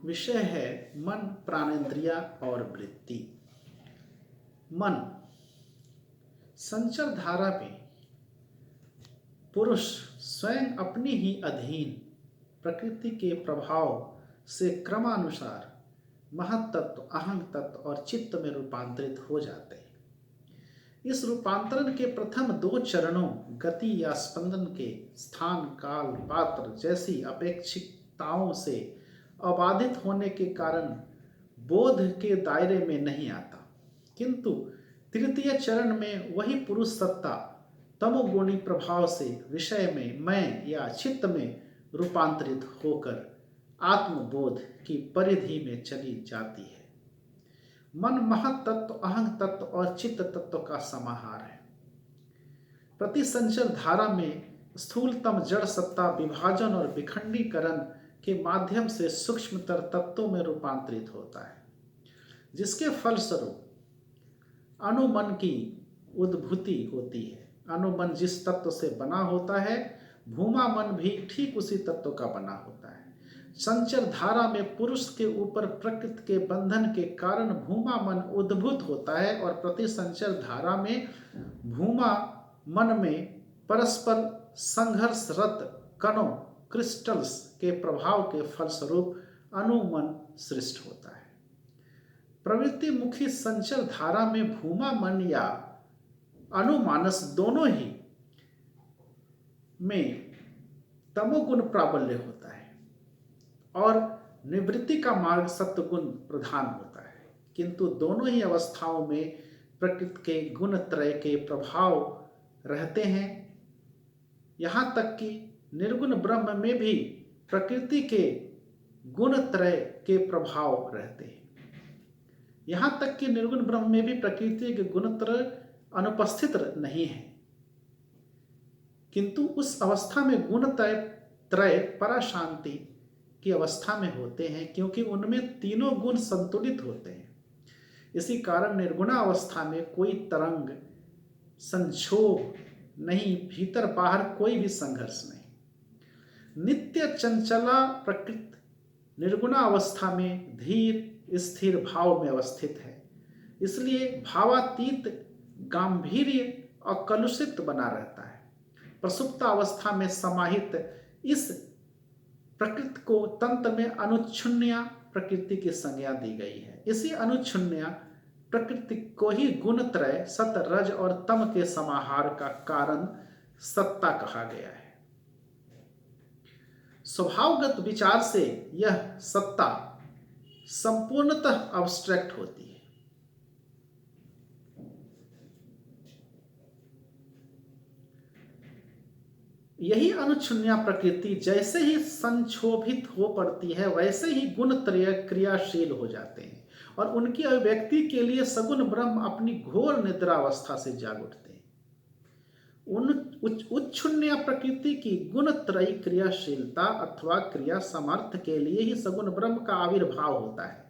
विषय है मन, प्राणेंद्रिया और वृत्ति। मन संचर धारा में पुरुष स्वयं अपनी ही अधीन प्रकृति के प्रभाव से क्रमानुसार महत्तत्व, अहंग तत्व और चित्त में रूपांतरित हो जाते हैं। इस रूपांतरण के प्रथम दो चरणों गति या स्पंदन के स्थान, काल, पात्र जैसी अपेक्षितताओं से अबाधित होने के कारण बोध के दायरे में नहीं आता, किंतु तृतीय चरण में वही पुरुष सत्ता तमोगुणी प्रभाव से विषय में मैं या चित्त में रूपांतरित होकर आत्मबोध की परिधि में चली जाती है। मन महत्तत्व, अहंग तत्व और चित्त तत्व का समाहार है। प्रतिसंचर धारा में स्थूलतम जड़ सत्ता विभाजन और विखंडीकरण के माध्यम से सूक्ष्मतर तत्वों में रूपांतरित होता है, जिसके फलस्वरूप अनुमन की उद्भूति होती है। अनुमन जिस तत्व से बना होता है, भूमा मन भी ठीक उसी तत्व का बना होता है। संचर धारा में पुरुष के ऊपर प्रकृति के बंधन के कारण भूमा मन उद्भूत होता है और प्रतिसंचर धारा में भूमा मन में परस्पर संघर्षरत कणों, क्रिस्टल्स के प्रभाव के फलस्वरूप अनुमन सृष्ट होता है। प्रवृत्ति मुखी संचर धारा में भूमा मन या अनुमानस दोनों ही में तमोगुण प्राबल्य होता है और निवृत्ति का मार्ग सत्वगुण प्रधान होता है, किंतु दोनों ही अवस्थाओं में प्रकृति के गुण त्रय के प्रभाव रहते हैं। यहाँ तक कि निर्गुण ब्रह्म में भी प्रकृति के गुण त्रय के प्रभाव रहते हैं। यहाँ तक कि निर्गुण ब्रह्म में भी प्रकृति के गुण त्रय अनुपस्थित नहीं है, किंतु उस अवस्था में गुण त्रय पराशांति की अवस्था में होते हैं, क्योंकि उनमें तीनों गुण संतुलित होते हैं। इसी कारण निर्गुणावस्था में कोई तरंग, संक्षोभ नहीं, भीतर बाहर कोई भी संघर्ष नहीं। नित्य चंचला प्रकृति निर्गुणावस्था में धीर स्थिर भाव में अवस्थित है, इसलिए भावातीत गांभीर्य और कलुषित बना रहता है। प्रसुप्त अवस्था में समाहित इस प्रकृति को तंत्र में अनुच्छुन्या प्रकृति की संज्ञा दी गई है। इसी अनुच्छुन्या प्रकृति को ही गुण त्रय सत, रज और तम के समाहार का कारण सत्ता कहा गया है। स्वभावगत विचार से यह सत्ता संपूर्णतः अब्स्ट्रैक्ट होती है। यही अनुच्छुन्या प्रकृति जैसे ही संक्षोभित हो पड़ती है, वैसे ही गुण त्रय क्रियाशील हो जाते हैं और उनकी अभिव्यक्ति के लिए सगुण ब्रह्म अपनी घोर निद्रावस्था से जाग उठते हैं। उच्छुन्या प्रकृति की गुण त्रयी क्रियाशीलता अथवा क्रिया सामर्थ्य के लिए ही सगुण ब्रह्म का आविर्भाव होता है।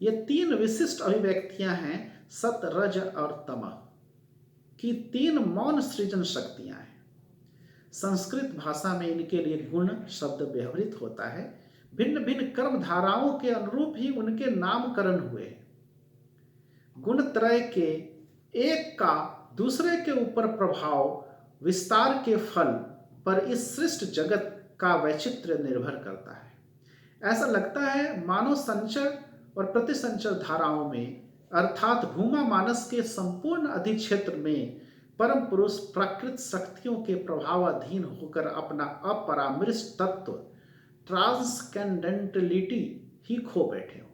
ये तीन विशिष्ट अभिव्यक्तियां हैं सत, रज और तम की तीन मौन सृजन शक्तियां हैं। संस्कृत भाषा में इनके लिए गुण शब्द व्यवहृत होता है। भिन्न भिन्न कर्म धाराओं के अनुरूप ही उनके नामकरण हुए। गुण त्रय के एक का दूसरे के ऊपर प्रभाव विस्तार के फल पर इस सृष्ट जगत का वैचित्र्य निर्भर करता है। ऐसा लगता है मानो संचर और प्रतिसंचर धाराओं में अर्थात भूमा मानस के संपूर्ण अधिक्षेत्र में परम पुरुष प्राकृत शक्तियों के प्रभावाधीन होकर अपना अपरामृष्ट तत्व ट्रांसकेंडेंटलिटी ही खो बैठे हो।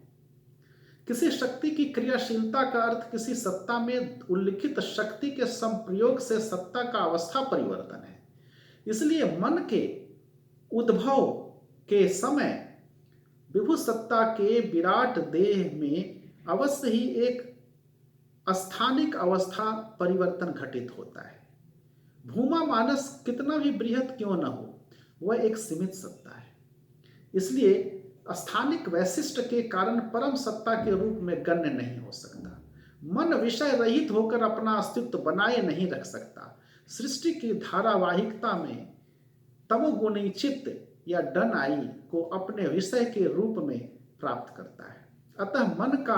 किसी शक्ति की क्रियाशीलता का अर्थ किसी सत्ता में उल्लिखित शक्ति के संप्रयोग से सत्ता का अवस्था परिवर्तन है। इसलिए मन के उद्भव के समय विभु सत्ता के विराट देह में अवश्य ही एक स्थानिक अवस्था परिवर्तन घटित होता है। भूमा मानस कितना भी बृहत क्यों न हो, वह एक सीमित सत्ता है। इसलिए स्थानिक वैशिष्ट के कारण परम सत्ता के रूप में गण्य नहीं हो सकता। मन विषय रहित होकर अपना अस्तित्व बनाए नहीं रख सकता। सृष्टि की धारावाहिकता में तमोगुणी चित्त या डन आई को अपने विषय के रूप में प्राप्त करता है। अतः मन का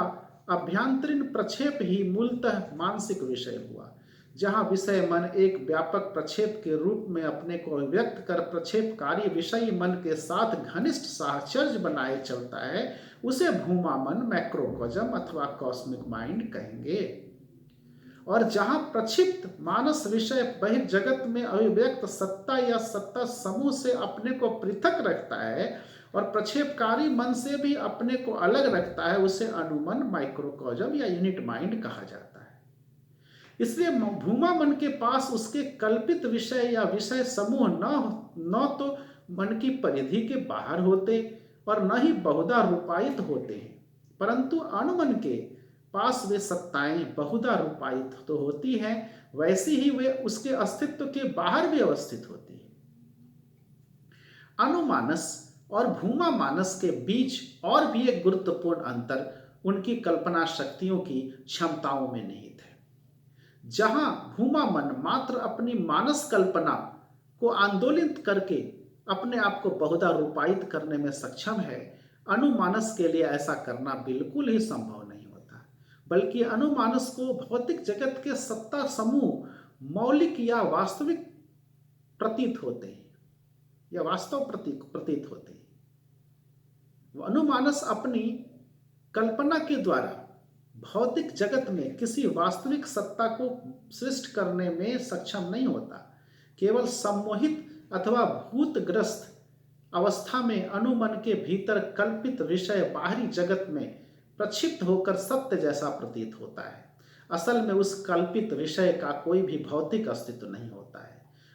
अभ्यंतरीण प्रक्षेप ही मूलतः मानसिक विषय हुआ। जहाँ विषय मन एक व्यापक प्रक्षेप के रूप में अपने को व्यक्त कर प्रक्षेपकारी विषयी मन के साथ घनिष्ठ साहचर्य बनाए चलता है, उसे भूमा मन, मैक्रोकॉस्म अथवा कॉस्मिक माइंड कहेंगे। और जहाँ प्रक्षिप्त मानस विषय बहिर्जगत में अभिव्यक्त सत्ता या सत्ता समूह से अपने को पृथक रखता है और प्रक्षेपकारी मन से भी अपने को अलग रखता है, उसे अनुमन, माइक्रोकॉस्म या यूनिट माइंड कहा जाता है। इसलिए भूमा मन के पास उसके कल्पित विषय या विषय समूह न तो मन की परिधि के बाहर होते और न ही बहुधा रूपायित होते हैं, परंतु अनुमन के पास वे सत्ताएं बहुधा रूपायित तो होती हैं, वैसी ही वे उसके अस्तित्व के बाहर भी अवस्थित होती है। अनुमानस और भूमा मानस के बीच और भी एक गुरुत्वपूर्ण अंतर उनकी कल्पना शक्तियों की क्षमताओं में निहित है। जहां भूमा मन मात्र अपनी मानस कल्पना को आंदोलित करके अपने आप को बहुधा रूपायित करने में सक्षम है, अनुमानस के लिए ऐसा करना बिल्कुल ही संभव नहीं होता, बल्कि अनुमानस को भौतिक जगत के सत्ता समूह मौलिक या वास्तविक प्रतीत होते हैं या वास्तव प्रतीत होते हैं। अनुमानस अपनी कल्पना के द्वारा भौतिक जगत में किसी वास्तविक सत्ता को सृष्ट करने में सक्षम नहीं होता। केवल सम्मोहित अथवा भूतग्रस्त अवस्था में अनुमन के भीतर कल्पित विषय बाहरी जगत में प्रक्षिप्त होकर सत्य जैसा प्रतीत होता है। असल में उस कल्पित विषय का कोई भी भौतिक अस्तित्व नहीं होता है।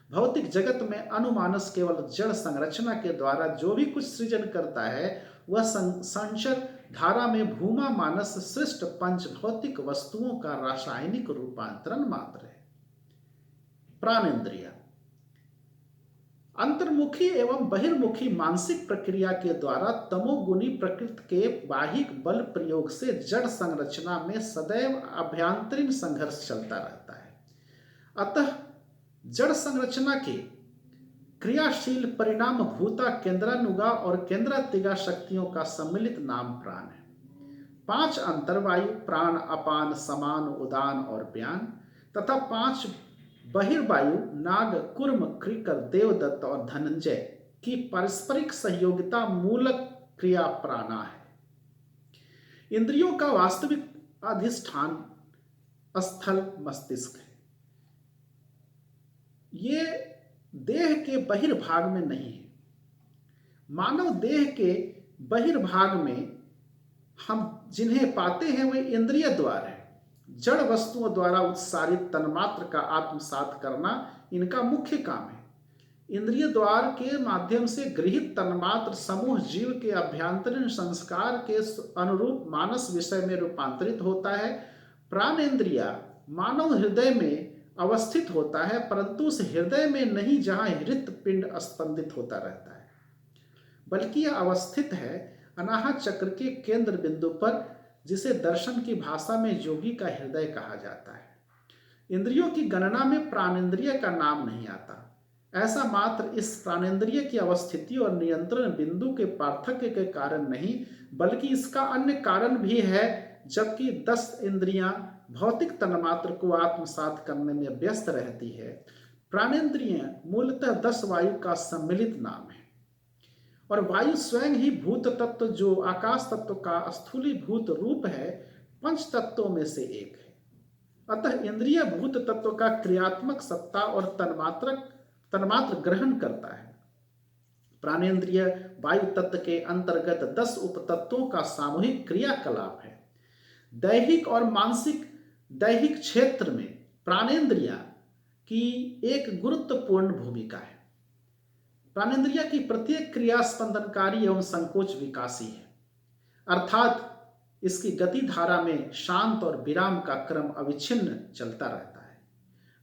भौतिक जगत में अनुमानस केवल जड़ संरचना के द्वारा जो भी कुछ सृजन करता है, वह संचर धारा में भूमा मानस सृष्ट पंच भौतिक वस्तुओं का रासायनिक रूपांतरण मात्र है। प्राणेंद्रिय अंतर्मुखी एवं बहिर्मुखी मानसिक प्रक्रिया के द्वारा तमोगुणी प्रकृति के बाहिक बल प्रयोग से जड़ संरचना में सदैव अभ्यंतरीण संघर्ष चलता रहता है। अतः जड़ संरचना के क्रियाशील परिणाम भूता केंद्रानुगा और केंद्रातिगा शक्तियों का सम्मिलित नाम प्राण है। 5 अंतर्वायु प्राण, अपान, समान, उदान और व्यान तथा 5 बहिर्वायु नाग, कुर्म, कृकर, देवदत्त और धनंजय की पारस्परिक सहयोगिता मूलक क्रिया प्राणा है। इंद्रियों का वास्तविक अधिष्ठान स्थल मस्तिष्क है। ये देह के बहिर्भाग में नहीं है। मानव देह के बहिर्भाग में हम जिन्हें पाते हैं वे इंद्रिय द्वार है। जड़ वस्तुओं द्वारा उत्सारित तन्मात्र का आत्मसात करना इनका मुख्य काम है। इंद्रिय द्वार के माध्यम से गृहित तन्मात्र समूह जीव के अभ्यंतरीण संस्कार के अनुरूप मानस विषय में रूपांतरित होता है। प्राणेंद्रिय मानव हृदय में अवस्थित होता है, परंतु उस हृदय में नहीं जहां हृत पिंड स्पंदित होता रहता है, बल्कि यह अवस्थित है अनाहत चक्र के केंद्र बिंदु पर, जिसे दर्शन की भाषा में योगी का हृदय कहा जाता है। इंद्रियों की गणना में प्राणेंद्रिय का नाम नहीं आता। ऐसा मात्र इस प्राणेंद्रिय की अवस्थिति और नियंत्रण बिंदु के पार्थक्य के कारण नहीं, बल्कि इसका अन्य कारण भी है। जबकि 10 इंद्रियां भौतिक तन्मात्र को आत्मसात करने में व्यस्त रहती है, प्राणेंद्रिय मूलतः 10 वायु का सम्मिलित नाम है। और वायु स्वयं ही भूत तत्व, जो आकाश तत्व का स्थूलीभूत रूप है, 5 तत्वों में से एक है। अतः इंद्रिय भूत तत्व का क्रियात्मक सत्ता और तन्मात्र ग्रहण करता है। प्राणेंद्रिय वायु तत्व के अंतर्गत 10 उपतत्वों का सामूहिक क्रियाकलाप है। दैहिक और मानसिक दैहिक क्षेत्र में प्राणेंद्रिय की एक गुरुत्वपूर्ण भूमिका है। प्राणेंद्रिय की प्रत्येक क्रिया स्पंदनकारी एवं संकोच विकासी है, अर्थात इसकी गति धारा में शांत और विराम का क्रम अविच्छिन्न चलता रहता है।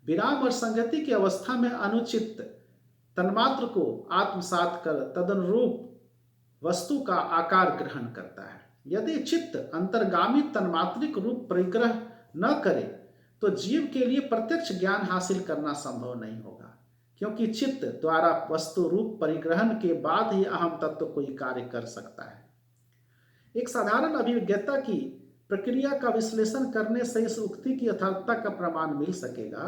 विराम और संगति की अवस्था में अनुचित तन्मात्र को आत्मसात कर तदनुरूप वस्तु का आकार ग्रहण करता है। यदि चित्त अंतर्गामी तन्मात्रिक रूप परिग्रह न करे तो जीव के लिए प्रत्यक्ष ज्ञान हासिल करना संभव नहीं होगा, क्योंकि चित्त द्वारा वस्तु रूप परिग्रहण के बाद ही अहम तत्व कोई कार्य कर सकता है। एक साधारण अभिज्ञता की प्रक्रिया का विश्लेषण करने से इस उक्ति की यथार्थता का प्रमाण मिल सकेगा।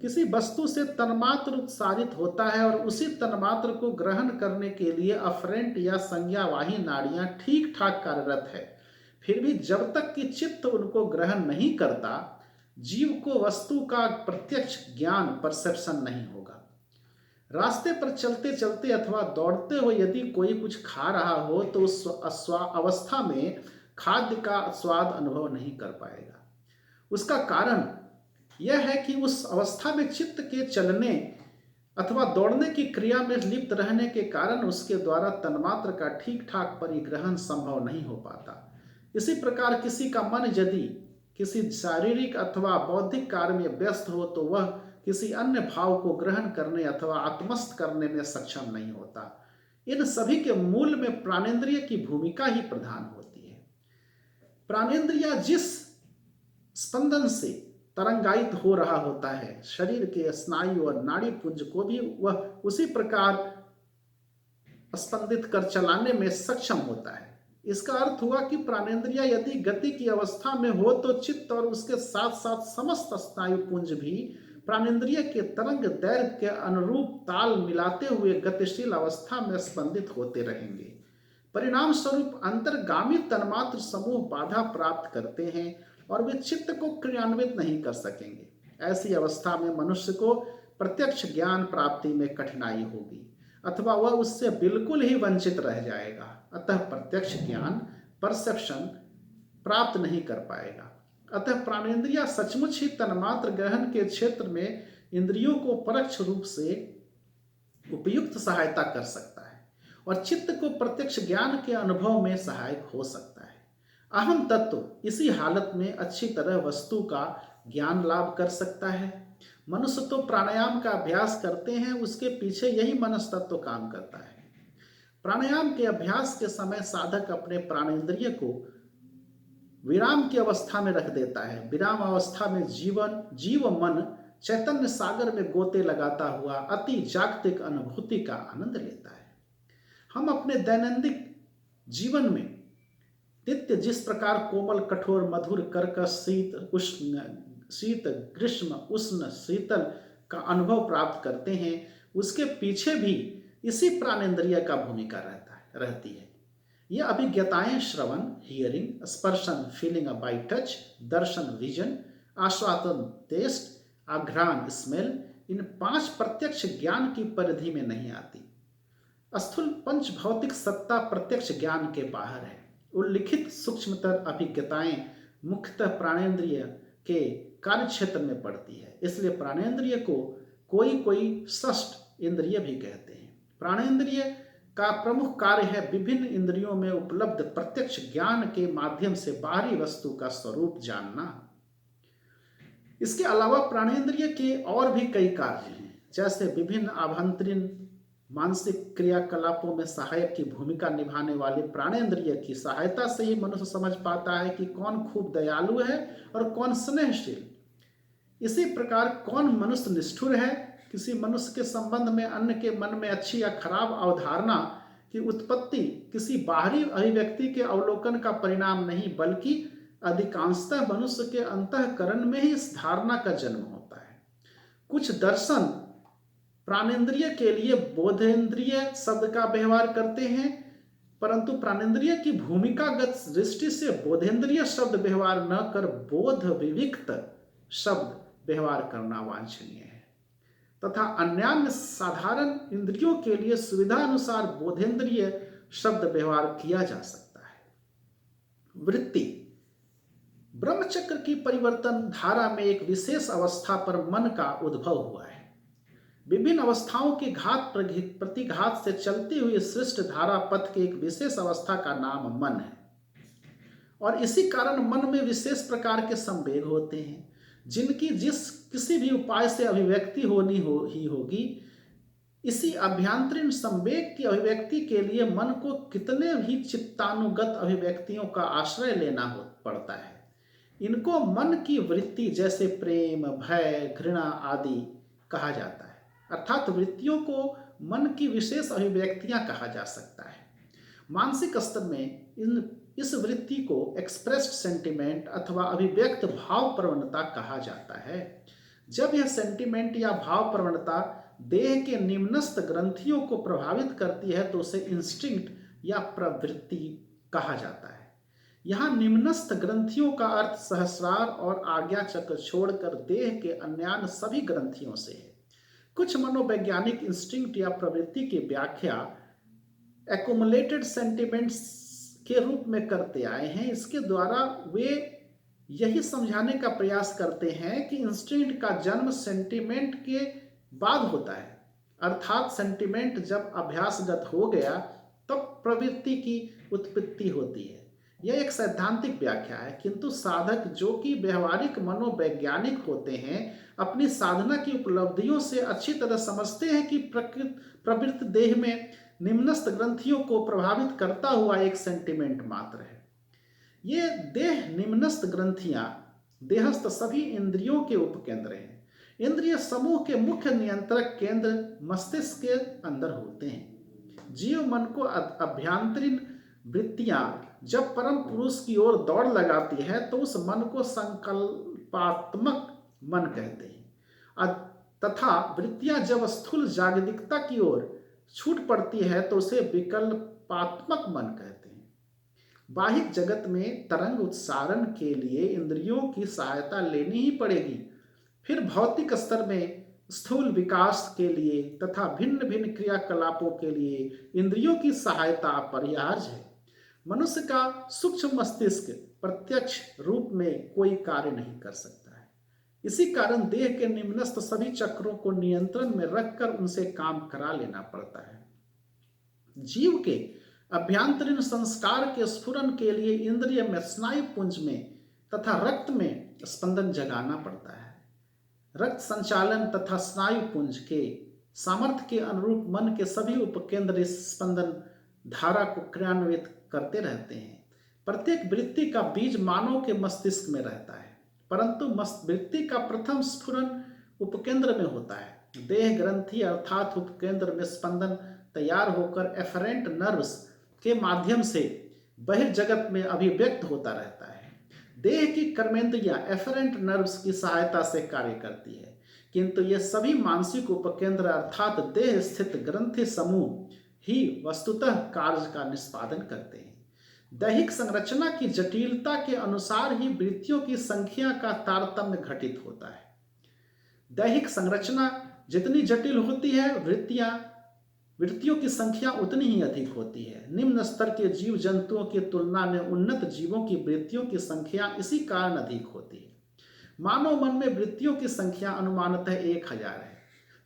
किसी वस्तु से तन्मात्र उत्सारित होता है और उसी तन्मात्र को ग्रहण करने के लिए अफरेंट या संज्ञावाही नाड़ियां ठीक ठाक कार्यरत है। फिर भी जब तक कि चित्त उनको ग्रहण नहीं करता, जीव को वस्तु का प्रत्यक्ष ज्ञान परसेप्शन नहीं होगा। रास्ते पर चलते चलते अथवा दौड़ते हुए यदि कोई कुछ खा रहा हो तो उस अवस्था में खाद्य का स्वाद अनुभव नहीं कर पाएगा। उसका कारण यह है कि उस अवस्था में चित्त के चलने अथवा दौड़ने की क्रिया में लिप्त रहने के कारण उसके द्वारा तन्मात्र का ठीक ठाक परिग्रहण संभव नहीं हो पाता। इसी प्रकार किसी का मन यदि किसी शारीरिक अथवा बौद्धिक कार्य में व्यस्त हो तो वह किसी अन्य भाव को ग्रहण करने अथवा आत्मस्थ करने में सक्षम नहीं होता। इन सभी के मूल में प्राणेंद्रिय की भूमिका ही प्रधान होती है। प्राणेंद्रिय जिस स्पंदन से तरंगायित हो रहा होता है, शरीर के स्नायु और नाड़ी पुंज को भी वह उसी प्रकार स्पंदित कर चलाने में सक्षम होता है। इसका अर्थ हुआ कि प्राणेंद्रिय यदि गति की अवस्था में हो तो चित्त और उसके साथ साथ समस्त स्नायु पुंज भी प्राणेंद्रिय के तरंग दैर्घ्य के अनुरूप ताल मिलाते हुए गतिशील अवस्था में स्पंदित होते रहेंगे। परिणाम स्वरूप अंतर्गामी तन्मात्र समूह बाधा प्राप्त करते हैं और वे चित्त को क्रियान्वित नहीं कर सकेंगे। ऐसी अवस्था में मनुष्य को प्रत्यक्ष ज्ञान प्राप्ति में कठिनाई होगी अथवा वह उससे बिल्कुल ही वंचित रह जाएगा। अतः प्रत्यक्ष ज्ञान परसेप्शन प्राप्त नहीं कर पाएगा। अतः प्राणेंद्रिय सचमुच ही तन्मात्र ग्रहण के क्षेत्र में इंद्रियों को परोक्ष रूप से उपयुक्त सहायता कर सकता है और चित्त को प्रत्यक्ष ज्ञान के अनुभव में सहायक हो सकता है। अहम तत्व इसी हालत में अच्छी तरह वस्तु का ज्ञान लाभ कर सकता है। मनुष्य तो प्राणायाम का अभ्यास करते हैं, उसके पीछे यही मनस्तत्व काम करता है। प्राणायाम के अभ्यास के समय साधक अपने प्राणेंद्रिय को विराम की अवस्था में रख देता है। विराम अवस्था में जीव मन चैतन्य सागर में गोते लगाता हुआ अति जागतिक अनुभूति का आनंद लेता है। हम अपने दैनंदिन जीवन में नित्य जिस प्रकार कोमल कठोर मधुर कर्कश शीत ग्रीष्म उष्ण शीतल का अनुभव प्राप्त करते हैं, उसके पीछे भी इसी प्राणेंद्रिय का भूमिका रहती है। यह अभिज्ञताएं श्रवण hearing, स्पर्शन feeling by touch, Darshan vision, आस्वादन टेस्ट, आघ्राण स्मेल, इन 5 प्रत्यक्ष ज्ञान की परिधि में नहीं आती। स्थूल पंच भौतिक सत्ता प्रत्यक्ष ज्ञान के बाहर है। उल्लिखित सूक्ष्मतर अभिज्ञताएं मुख्यतः प्राणेंद्रिय के कार्य क्षेत्र में पड़ती है। इसलिए प्राणेंद्रिय को कोई षष्ठ इंद्रिय भी कहते हैं। प्राणेंद्रिय का प्रमुख कार्य है विभिन्न इंद्रियों में उपलब्ध प्रत्यक्ष ज्ञान के माध्यम से बाहरी वस्तु का स्वरूप जानना। इसके अलावा प्राणेंद्रिय के और भी कई कार्य हैं, जैसे विभिन्न आभ्यंतरीण मानसिक क्रियाकलापों में सहायक की भूमिका निभाने वाले प्राणेंद्रिय की सहायता से ही मनुष्य समझ पाता है कि कौन खूब दयालु है और कौन स्नेहशील। इसी प्रकार कौन मनुष्य निष्ठुर है। किसी मनुष्य के संबंध में अन्य के मन में अच्छी या खराब अवधारणा की उत्पत्ति किसी बाहरी अभिव्यक्ति के अवलोकन का परिणाम नहीं, बल्कि अधिकांशतः मनुष्य के अंतःकरण में ही इस धारणा का जन्म होता है। कुछ दर्शन प्राणेंद्रिय के लिए बोधेंद्रिय शब्द का व्यवहार करते हैं, परंतु प्राणेंद्रिय की भूमिकागत दृष्टि से बोधेंद्रिय शब्द व्यवहार न कर बोध विविक्त शब्द व्यवहार करना वांछनीय है तथा अन्यान्य साधारण इंद्रियों के लिए सुविधा अनुसार बोधेंद्रिय शब्द व्यवहार किया जा सकता है। वृत्ति ब्रह्मचक्र की परिवर्तन धारा में एक विशेष अवस्था पर मन का उद्भव हुआ है। विभिन्न अवस्थाओं के घात प्रतिघात से चलती हुई सृष्ट धारा पथ के एक विशेष अवस्था का नाम मन है और इसी कारण मन में विशेष प्रकार के संवेग होते हैं, जिनकी किसी भी उपाय से अभिव्यक्ति होगी। इसी अभ्यंतरीण संवेग की अभिव्यक्ति के लिए मन को कितने भी चित्तानुगत अभिव्यक्तियों का आश्रय लेना पड़ता है। इनको मन की वृत्ति जैसे प्रेम, भय, घृणा आदि कहा जाता है, अर्थात वृत्तियों को मन की विशेष अभिव्यक्तियां कहा जा सकता है। मानसिक स्तर में इस वृत्ति को एक्सप्रेस्ड सेंटिमेंट अथवा अभिव्यक्त भाव प्रवणता कहा जाता है। जब यह सेंटिमेंट या भाव प्रवणता देह के निम्नस्थ ग्रंथियों को प्रभावित करती है तो उसे इंस्टिंक्ट या प्रवृत्ति कहा जाता है। यहाँ निम्नस्थ ग्रंथियों का अर्थ सहस्रार और आज्ञा चक्र छोड़कर देह के अन्य सभी ग्रंथियों से है। कुछ मनोवैज्ञानिक इंस्टिंक्ट या प्रवृत्ति की व्याख्या एक्युमुलेटेड सेंटिमेंट्स के रूप में करते आए हैं। इसके द्वारा वे यही समझाने का प्रयास करते हैं कि इंस्टिंक्ट का जन्म सेंटिमेंट के बाद होता है, अर्थात सेंटिमेंट जब अभ्यासगत हो गया तब प्रवृत्ति की उत्पत्ति होती है। यह एक सैद्धांतिक व्याख्या है, किंतु साधक जो कि व्यवहारिक मनोवैज्ञानिक होते हैं अपनी साधना की उपलब्धियों से अच्छी तरह समझते हैं कि प्रवृत्ति देह में निम्नस्थ ग्रंथियों को प्रभावित करता हुआ एक सेंटिमेंट मात्र है। ये देह निम्नस्थ ग्रंथियां देहस्थ सभी इंद्रियों के उपकेंद्र हैं। इंद्रिय समूह के मुख्य नियंत्रक केंद्र मस्तिष्क के अंदर होते हैं। जीव मन को अभ्यंतरीण वृत्तियां जब परम पुरुष की ओर दौड़ लगाती है तो उस मन को संकल्पात्मक मन कहते हैं, तथा वृत्तियां जब स्थूल जागतिकता की ओर छूट पड़ती है तो उसे विकल्पात्मक मन कहते हैं। बाहिक जगत में तरंग उत्सारण के लिए इंद्रियों की सहायता लेनी ही पड़ेगी। फिर भौतिक स्तर में स्थूल विकास के लिए तथा भिन्न भिन्न क्रियाकलापों के लिए इंद्रियों की सहायता अपरिहार्य है। मनुष्य का सूक्ष्म मस्तिष्क प्रत्यक्ष रूप में कोई कार्य नहीं कर सकता है। इसी कारण देह के निम्नस्थ सभी चक्रों को नियंत्रण में रखकर उनसे काम करा लेना पड़ता है। जीव के अभ्यंतरीण संस्कार के स्फुरन के लिए इंद्रिय में स्नायु पुंज में तथा रक्त में स्पंदन जगाना पड़ता है। रक्त संचालन तथा स्नायु पुंज के सामर्थ्य के अनुरूप मन के सभी उपकेंद्र इस स्पंदन धारा को क्रियान्वित करते रहते हैं। प्रत्येक वृत्ति का बीज मानव के मस्तिष्क में रहता है, परंतु वृत्ति का प्रथम स्फुरन उपकेंद्र में होता है। देह ग्रंथि अर्थात उपकेंद्र में स्पंदन तैयार होकर एफरेंट नर्व्स के माध्यम से बहिर्जगत में अभिव्यक्त होता रहता है। देह की कर्मेंद्रियां एफरेंट नर्व्स की सहायता से कार्य करती है, किंतु ये सभी मानसिक उपकेंद्र अर्थात देह स्थित ग्रंथि समूह ही वस्तुतः कार्य का निष्पादन करते हैं। दैहिक संरचना की जटिलता के अनुसार ही वृत्तियों की संख्या का तारतम्य घटित होता है। दैहिक संरचना जितनी जटिल होती है वृत्तियों की संख्या उतनी ही अधिक होती है। निम्न स्तर के जीव जंतुओं की तुलना में उन्नत जीवों की वृत्तियों की संख्या इसी कारण अधिक होती है। मानव मन में वृत्तियों की संख्या अनुमानतः 1000 है।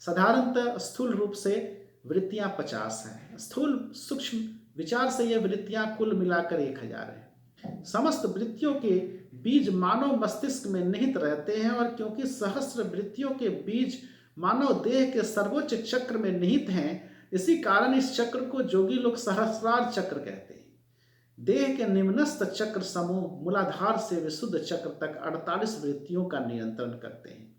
साधारणतः स्थूल रूप से वृत्तियां 50 हैं। स्थूल सूक्ष्म विचार से ये वृत्तियां कुल मिलाकर 1000 है। समस्त वृत्तियों के बीज मानव मस्तिष्क में निहित रहते हैं, और क्योंकि सहस्र वृत्तियों के बीज मानव देह के सर्वोच्च चक्र में निहित हैं, इसी कारण इस चक्र को जोगी लोग सहस्रार चक्र कहते हैं। देह के निम्नस्थ चक्र समूह मूलाधार से विशुद्ध चक्र तक 48 वृत्तियों का नियंत्रण करते हैं।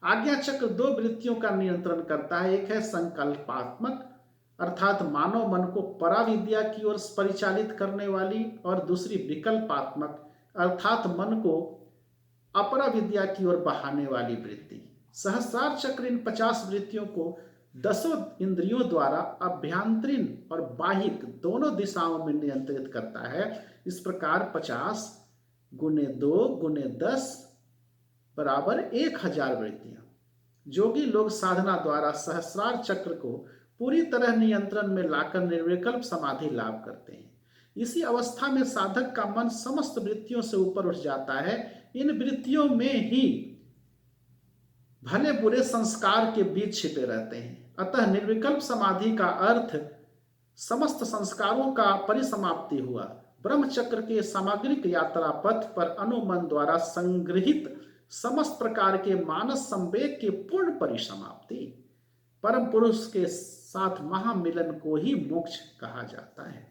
आज्ञा चक्र 2 वृत्तियों का नियंत्रण करता है। एक है संकल्पात्मक अर्थात मानव मन को पराविद्या की ओर परिचालित करने वाली, और दूसरी विकल्पात्मक अर्थात मन को अपराविद्या की ओर बहाने वाली वृत्ति। सहस्रार चक्र इन 50 वृत्तियों को 10 इंद्रियों द्वारा अभ्यंतरीण और बाहिक दोनों दिशाओं में नियंत्रित करता है। इस प्रकार 50 × 2 × 10 बराबर 1000 वृत्तियां। जोगी लोग साधना द्वारा सहस्रार चक्र को पूरी तरह नियंत्रण में लाकर निर्विकल्प समाधि लाभ करते हैं। इसी अवस्था में साधक का मन समस्त वृत्तियों से ऊपर उठ जाता है। इन वृत्तियों में ही भले बुरे संस्कार के बीज छिपे रहते हैं। अतः निर्विकल्प समाधि का अर्थ समस्त संस्कारों का परिसमाप्ति हुआ। ब्रह्मचक्र के सामग्रिक यात्रा पथ पर अनुमन द्वारा संग्रहित समस्त प्रकार के मानस संवेग की पूर्ण परिसमाप्ति। परम पुरुष के साथ महामिलन को ही मोक्ष कहा जाता है।